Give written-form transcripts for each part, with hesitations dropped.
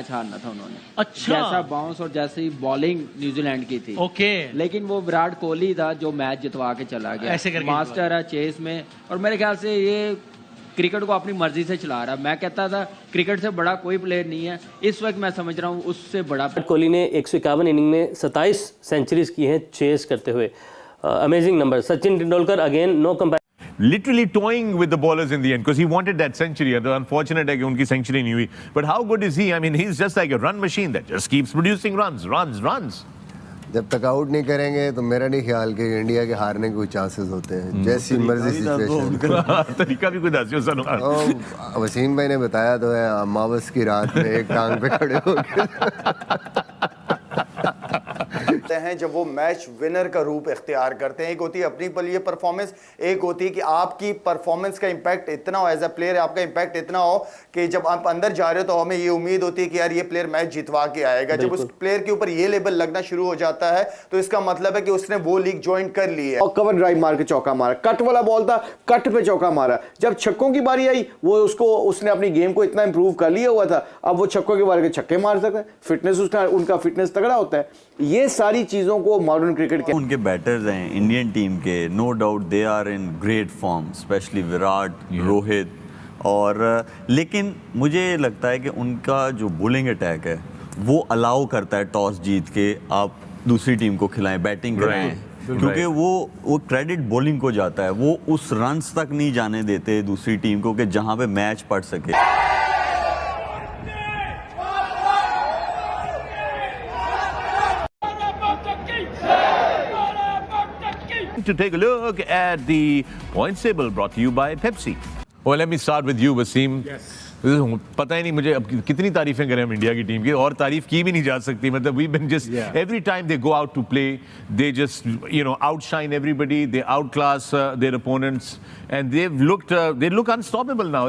Match हारना था उन्होंने। अच्छा। जैसा बाउंस और जैसी बॉलिंग न्यूजीलैंड की थी। ओके। लेकिन वो विराट कोहली था जो मैच जितवा के चला गया। ऐसे करके मास्टर है चेस में, और मेरे ख्याल से ये क्रिकेट को अपनी मर्जी से चला रहा है। मैं कहता था क्रिकेट से बड़ा कोई प्लेयर नहीं है, इस वक्त मैं समझ रहा हूँ उससे बड़ा। विराट कोहली ने 151 इनिंग में 27 सेंचुरीज की हैं चेस करते हुए। Amazing number. Sachin Tendulkar again no comparison. Literally toying with the bowlers in the end because he wanted that century. The unfortunate है कि उनकी century नहीं हुई. But how good is he? I mean, he's just like a run machine that just keeps producing runs. जब तक out नहीं करेंगे तो मेरा नहीं ख्याल कि इंडिया के हारने के कोई चांसेस होते हैं। जैसी मर्जी सिचुएशन। तरीका भी कुछ ऐसे होता। वसीम भाई ने बताया तो है, अमावस की रात में एक टांग पे खड़े होकर हैं जब वो मैच विनर का रूप इख्तियार करते हैं। एक होती है अपनी लिए परफॉर्मेंस, एक होती है कि आपकी परफॉर्मेंस का इंपैक्ट इतना हो, एज अ प्लेयर आपका इंपैक्ट इतना हो कि जब आप अंदर जा रहे हो तो हमें ये उम्मीद होती है कि यार ये प्लेयर मैच जितवा के आएगा। जब उस प्लेयर के ऊपर ये लेबल लगना शुरू हो जाता है तो इसका मतलब है कि उसने वो लीग ज्वाइन कर ली है। और कवर ड्राइव मार के चौका मारा, कट वाला बॉल था, कट पे चौका मारा। जब छक्कों की बारी आई वो उसने अपनी गेम को इतना इंप्रूव कर लिया हुआ था, अब वो छक्कों के बारे के छक्के मार सकता है। फिटनेस उनका फिटनेस तगड़ा होता है। ये सारी चीजों को मॉडर्न क्रिकेट के उनके बैटर्स हैं इंडियन टीम के, no doubt they are in great form, specially Virat, Rohit. और लेकिन मुझे लगता है कि उनका जो बॉलिंग अटैक है वो अलाउ करता है टॉस जीत के आप दूसरी टीम को खिलाएं, बैटिंग कराएं, क्योंकि वो क्रेडिट बॉलिंग को जाता है। वो उस रन्स तक नहीं जाने देते दूसरी टीम को कि जहां पे मैच पड़ सके। To take a look at the points table brought to you by Pepsi. Well, let me start with you, Wasim. Yes. पता ही नहीं मुझे अब कितनी तारीफें करें हम इंडिया की टीम की, और तारीफ की भी नहीं जा सकती। मतलब we've been just every time they go out to play, they just outshine everybody, they outclass their opponents, and they look unstoppable now.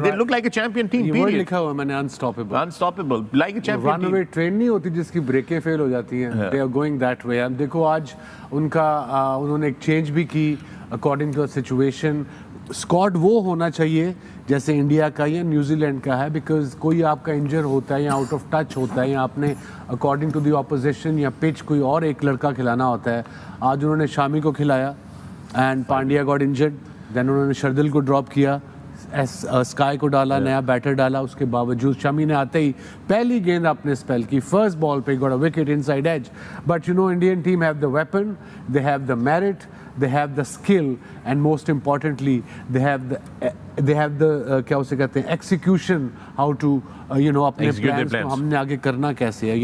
They look like a champion team. ये वर्ड लिखा हुआ मैंने, unstoppable, like a champion team. Runaway train नहीं होती जिसकी ब्रेकें fail हो जाती हैं, they are going that way. अब देखो आज उन्होंने एक चेंज भी की according to the situation. Squad वो होना चाहिए जैसे इंडिया का या न्यूजीलैंड का है, बिकॉज कोई आपका इंजर होता है या आउट ऑफ टच होता है या आपने अकॉर्डिंग टू द ऑपोजिशन या पिच कोई और एक लड़का खिलाना होता है। आज उन्होंने शामी को खिलाया and Pandya got injured, then उन्होंने शर्दिल को ड्रॉप किया, स्काई को डाला, नया बैटर डाला। उसके बावजूद शमी ने आते ही पहली गेंद अपने स्पेल की, फर्स्ट बॉल पे got a wicket inside edge. But Indian team have the weapon, they have the merit, they have the skill, and most importantly they have the क्या उसे कहते हैं execution, how to अपने plans को हमने आगे करना कैसे है।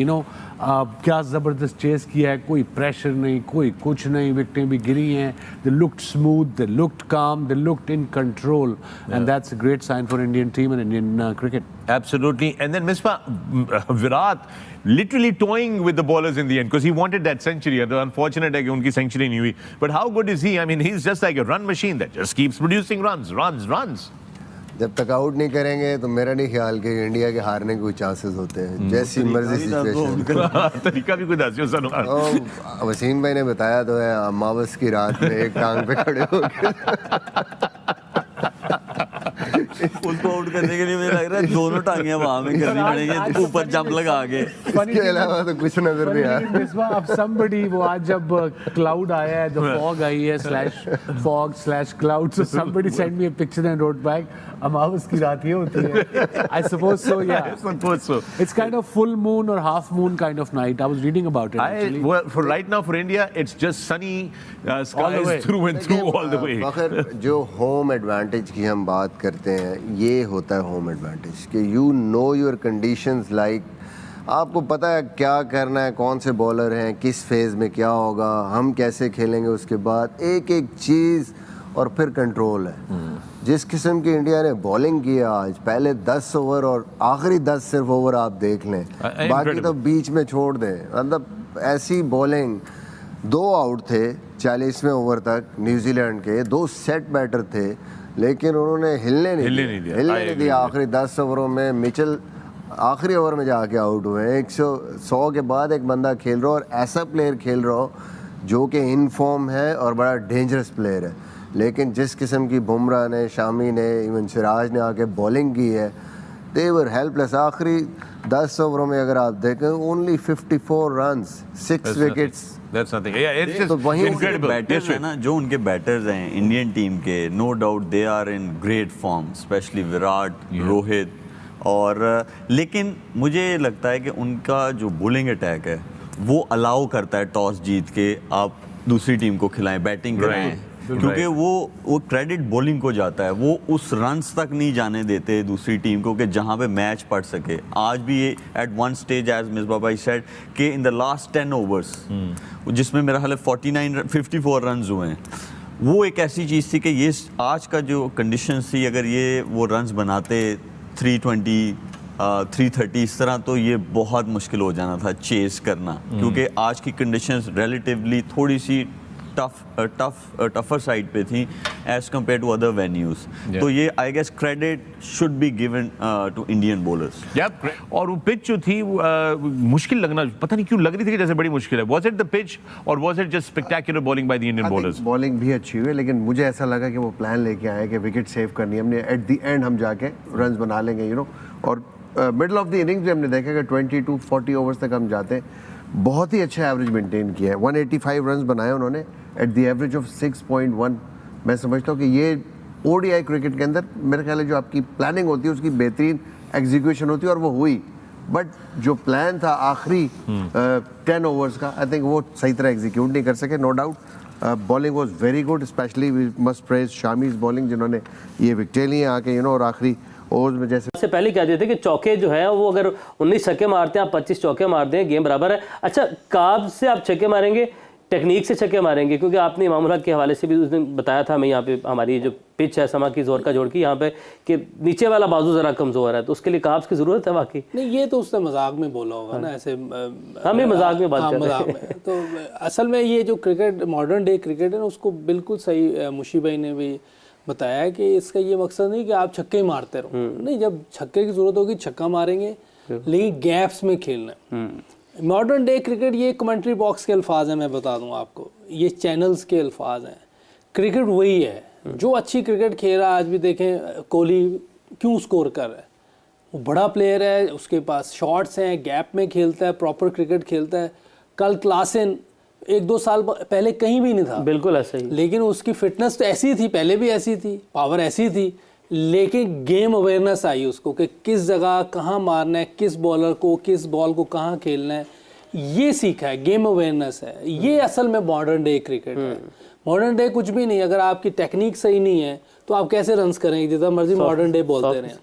क्या ज़बरदस्त चेस किया है, कोई प्रेशर नहीं, कोई कुछ नहीं, विकेटें भी गिरी हैं। they looked smooth, they looked calm, they looked in control, and that's a great sign for Indian team and Indian cricket. Absolutely. And then Virat literally toying with the bowlers in the end because he wanted that century. The unfortunate है कि उनकी century नहीं हुई. But how good is he? I mean, he's just like a run machine that just keeps producing runs. जब तक out नहीं करेंगे तो मेरा नहीं ख्याल कि इंडिया के हारने के कोई चांसेस होते हैं। जैसी मर्जी सिचुएशन। तरीका भी कुछ ऐसे होता। वसीम भाई ने बताया तो है, अमावस की रात में एक टांग पे खड़े होकर उसको आउट करने के लिए मुझे लग रहा है दोनों टांगे वहां में करनी पड़ेंगी, ऊपर जंप लगा के। इसके अलावा तो कुछ नजर नहीं आया। अब somebody वो आज जब क्लाउड आया है, the fog आई है /fog/cloud, so somebody sent me a picture and wrote back, अमावस की रात ये होती है। I suppose so, yeah. I suppose so. It's kind of full moon or half moon kind of night. I was reading about it actually. Well, for right now for India, it's just sunny skies through and through all the way. मगर जो home advantage की हम बात करते हैं, ये होता है होम एडवांटेज कि you know your conditions, like आपको पता है क्या करना है, कौन से बॉलर हैं, किस फेज़ में क्या होगा, हम कैसे खेलेंगे, उसके बाद एक एक चीज़, और फिर कंट्रोल है। जिस किस्म की इंडिया ने बॉलिंग की आज, पहले 10 ओवर और आखिरी 10 सिर्फ ओवर आप देख लें, बाकी तो बीच में छोड़ दें। मतलब ऐसी बॉलिंग, 2 आउट थे 40वें ओवर तक न्यूजीलैंड के, 2 सेट बैटर थे, लेकिन उन्होंने हिलने नहीं दिया। आखिरी 10 ओवरों में मिचेल आखिरी ओवर में जाके आउट हुए हैं। 100 के बाद एक बंदा खेल रहा हो और ऐसा प्लेयर खेल रहा हो जो कि इन फॉर्म है और बड़ा डेंजरस प्लेयर है। लेकिन जिस किस्म की बुमराह ने, शामी ने, इवन सिराज ने आके बॉलिंग की है, दे वर हेल्पलेस। आखिरी 10 ओवरों में अगर आप देखें only 54 runs, 6 wickets. That's nothing. Yeah, it's just तो वहीं incredible. बैटर्स है ना, जो उनके बैटर्स हैं इंडियन टीम के, no doubt they are in great form, specially Virat, Rohit और लेकिन मुझे लगता है कि उनका जो बॉलिंग अटैक है वो अलाउ करता है टॉस जीत के आप दूसरी टीम को खिलाएं, बैटिंग कराएं, क्योंकि वो क्रेडिट बॉलिंग को जाता है, वो उस रन्स तक नहीं जाने देते दूसरी टीम को कि जहां पे मैच पड़ सके। आज भी ये at one stage as Misbah भाई सेड कि इन द लास्ट 10 ओवर्स जिसमें मेरा ख्याल है 54 रन्स हुए हैं, वो एक ऐसी चीज़ थी कि ये आज का जो कंडीशंस थी, अगर ये वो रन्स बनाते 320 330 इस तरह, तो ये बहुत मुश्किल हो जाना था चेस करना, क्योंकि आज की कंडीशंस रिलेटिवली थोड़ी सी टफर साइड पे थी as compare to other venues. तो ये I guess credit should be given to Indian bowlers. और वो पिच जो थी मुश्किल लगना, पता नहीं क्यों लग रही थी कि जैसे बड़ी मुश्किल है। वाज इट द पिच और was it just spectacular bowling by the Indian bowlers? Bowling भी अच्छी हुई, लेकिन मुझे ऐसा लगा कि वो प्लान लेके आए कि विकेट सेव करनी है हमने, एट द एंड हम जाके रन्स बना लेंगे, यू नो। और मिडल ऑफ द इनिंग्स भी हमने देखा कि 22-40 ओवर्स तक हम जाते हैं। बहुत ही अच्छा एवरेज मेंटेन किया है, 185 रन्स बनाए उन्होंने एट द एवरेज ऑफ 6.1। मैं समझता हूँ कि ये ओडीआई क्रिकेट के अंदर मेरे ख्याल है जो आपकी प्लानिंग होती है उसकी बेहतरीन एग्जीक्यूशन होती है, और वो हुई। बट जो प्लान था आखिरी 10 ओवर्स का, आई थिंक वो सही तरह एग्जीक्यूट नहीं कर सके, no doubt. Bowling was very good, specially we must praise Shami's bowling, जिन्होंने ये विकेटें ली हैं आके, यू नो। और आखिरी ओवर्स में जैसे से पहले कह देते कि चौके जो है वो अगर 19 छक्के मारते हैं, आप 25 चौके मारते हैं, गेम बराबर है। अच्छा, काब से आप छक्के मारेंगे, टेक्निक से छक्के मारेंगे? क्योंकि आपने इमाम उल हक के हवाले से भी उस दिन बताया था, मैं यहाँ पे हमारी जो पिच है समा की जोर का जोड़ की यहाँ पे, कि नीचे वाला बाजू ज़रा कमज़ोर है, तो उसके लिए काब्स की ज़रूरत है वाकई? नहीं, ये तो उसने मजाक में बोला होगा ना, ऐसे हम भी मजाक में बात कर रहे हैं। तो असल में ये जो क्रिकेट, मॉडर्न डे क्रिकेट है ना, उसको बिल्कुल सही मुशी भाई ने भी बताया है कि इसका ये मकसद नहीं कि आप छक्के ही मारते रहो, नहीं, जब छक्के की ज़रूरत होगी छक्का मारेंगे, लेकिन गैप्स में खेलना है। मॉडर्न डे क्रिकेट, ये कमेंट्री बॉक्स के अल्फाज हैं, मैं बता दूं आपको, ये चैनल्स के अल्फाज हैं। क्रिकेट वही है जो अच्छी क्रिकेट खेल रहा है। आज भी देखें कोहली क्यों स्कोर कर रहा है, वो बड़ा प्लेयर है, उसके पास शॉट्स हैं, गैप में खेलता है, प्रॉपर क्रिकेट खेलता है। कल क्लासन 1-2 साल पहले कहीं भी नहीं था, बिल्कुल ऐसा ही, लेकिन उसकी फिटनेस तो ऐसी थी, पहले भी ऐसी थी, पावर ऐसी थी, लेकिन गेम अवेयरनेस आई उसको कि किस जगह कहाँ मारना है, किस बॉलर को, किस बॉल को कहाँ खेलना है, ये सीखा है, गेम अवेयरनेस है। ये असल में मॉडर्न डे क्रिकेट है। मॉडर्न डे कुछ भी नहीं, अगर आपकी टेक्निक सही नहीं है तो आप कैसे रन्स करेंगे? जितना मर्जी मॉडर्न डे बोलते रहें,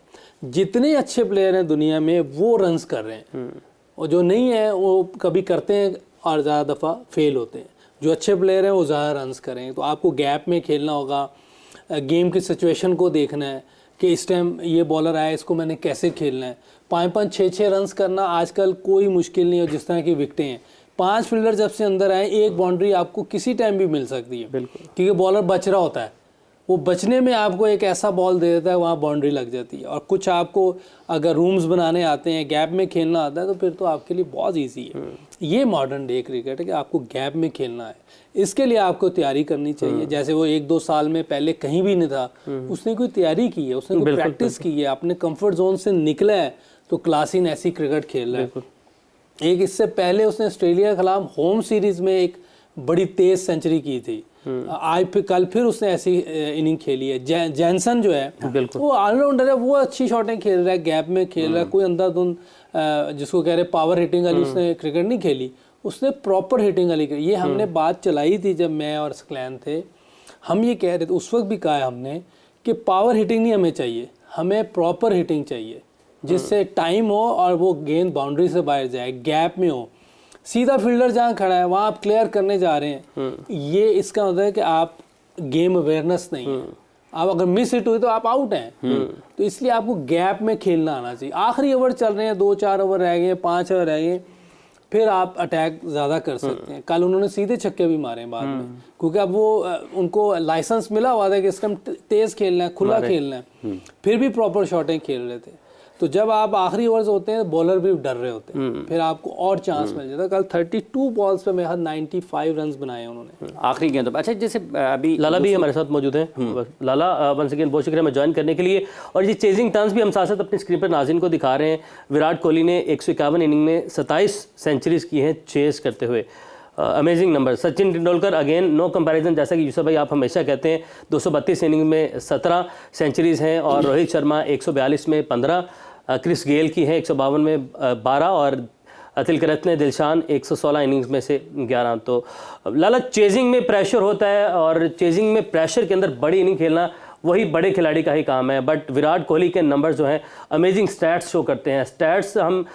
जितने अच्छे प्लेयर हैं दुनिया में वो रन्स कर रहे हैं, और जो नहीं है वो कभी करते हैं और ज़्यादा दफ़ा फेल होते हैं। जो अच्छे प्लेयर हैं वो ज़्यादा रन्स करें। तो आपको गैप में खेलना होगा, गेम की सिचुएशन को देखना है कि इस टाइम ये बॉलर आया, इसको मैंने कैसे खेलना है। 5-5, 6-6 रन्स करना आजकल कोई मुश्किल नहीं है। जिस तरह की विकटें हैं, 5 फील्डर जब से अंदर आए, एक बाउंड्री आपको किसी टाइम भी मिल सकती है, बिल्कुल, क्योंकि बॉलर बच रहा होता है, वो बचने में आपको एक ऐसा बॉल दे देता है, वहाँ बाउंड्री लग जाती है। और कुछ आपको अगर रूम्स बनाने आते हैं, गैप में खेलना आता है, तो फिर तो आपके लिए बहुत ईजी है। ये मॉडर्न डे क्रिकेट है कि आपको गैप में खेलना है, इसके लिए आपको तैयारी करनी चाहिए। जैसे वो 1-2 साल में पहले कहीं भी नहीं था, उसने कोई तैयारी की है, उसने कोई प्रैक्टिस की है, अपने कंफर्ट जोन से निकला है, तो क्लासिन ऐसी क्रिकेट खेल रहा है। एक इससे पहले उसने ऑस्ट्रेलिया के खिलाफ होम सीरीज में एक बड़ी तेज सेंचुरी की थी। आज फिर कल फिर उसने ऐसी इनिंग खेली है। जैनसन जो है वो ऑलराउंडर है, वो अच्छी शॉटें खेल रहा है, गैप में खेल रहा है, कोई अंधाधुंध जिसको कह रहे पावर हिटिंग वाली उसने क्रिकेट नहीं खेली, उसने प्रॉपर हिटिंग वाली खेली। ये हमने बात चलाई थी जब मैं और स्क्लैन थे, हम ये कह रहे थे उस वक्त भी कहा है हमने कि पावर हिटिंग नहीं हमें चाहिए, हमें प्रॉपर हिटिंग चाहिए, जिससे टाइम हो और वो गेंद बाउंड्री से बाहर जाए, गैप में हो। सीधा फील्डर जहाँ खड़ा है वहाँ आप क्लियर करने जा रहे हैं, ये इसका मतलब है कि आप गेम अवेयरनेस नहीं है। आप अगर मिस हिट हुई तो आप आउट हैं। तो इसलिए आपको गैप में खेलना आना चाहिए। आखिरी ओवर चल रहे हैं, 2-4 ओवर रह गए, 5 ओवर रह गए, फिर आप अटैक ज़्यादा कर सकते हैं। कल उन्होंने सीधे छक्के भी मारे बाद में, क्योंकि अब वो उनको लाइसेंस मिला हुआ था कि इसका तेज़ खेलना है, खुला खेलना है, फिर भी प्रॉपर शॉटें खेल रहे थे। तो जब आप आखिरी ओवर्स होते हैं बॉलर भी डर रहे होते हैं, फिर आपको और चांस मिल जाता है। कल 32 बॉल्स पे मेरे 95 रन बनाए उन्होंने आखिरी गेंद पर। अच्छा, जैसे अभी लाला भी हमारे साथ मौजूद हैं। लाला, वंस अगेन बहुत शुक्रिया हमें ज्वाइन करने के लिए। और ये चेजिंग टर्न्स भी हम साथ साथ अपनी स्क्रीन पर नाज़रीन को दिखा रहे हैं। विराट कोहली ने 151 इनिंग में 27 सेंचुरीज की हैं चेस करते हुए, amazing number. Sachin Tendulkar again no comparison, जैसा कि यूसुफ भाई आप हमेशा कहते हैं, 232 इनिंग में 17 सेंचुरीज हैं। और रोहित शर्मा 142 में 15, क्रिस गेल की है 152 में 12, और तिलकरत्ने दिलशान 116 इनिंग्स में से 11। तो लाला, चेजिंग में प्रेशर होता है और चेजिंग में प्रेशर के अंदर बड़ी इनिंग खेलना वही बड़े खिलाड़ी का ही काम है। बट विराट कोहली के नंबर्स जो हैं अमेजिंग स्टैट्स शो करते हैं। स्टैट्स हम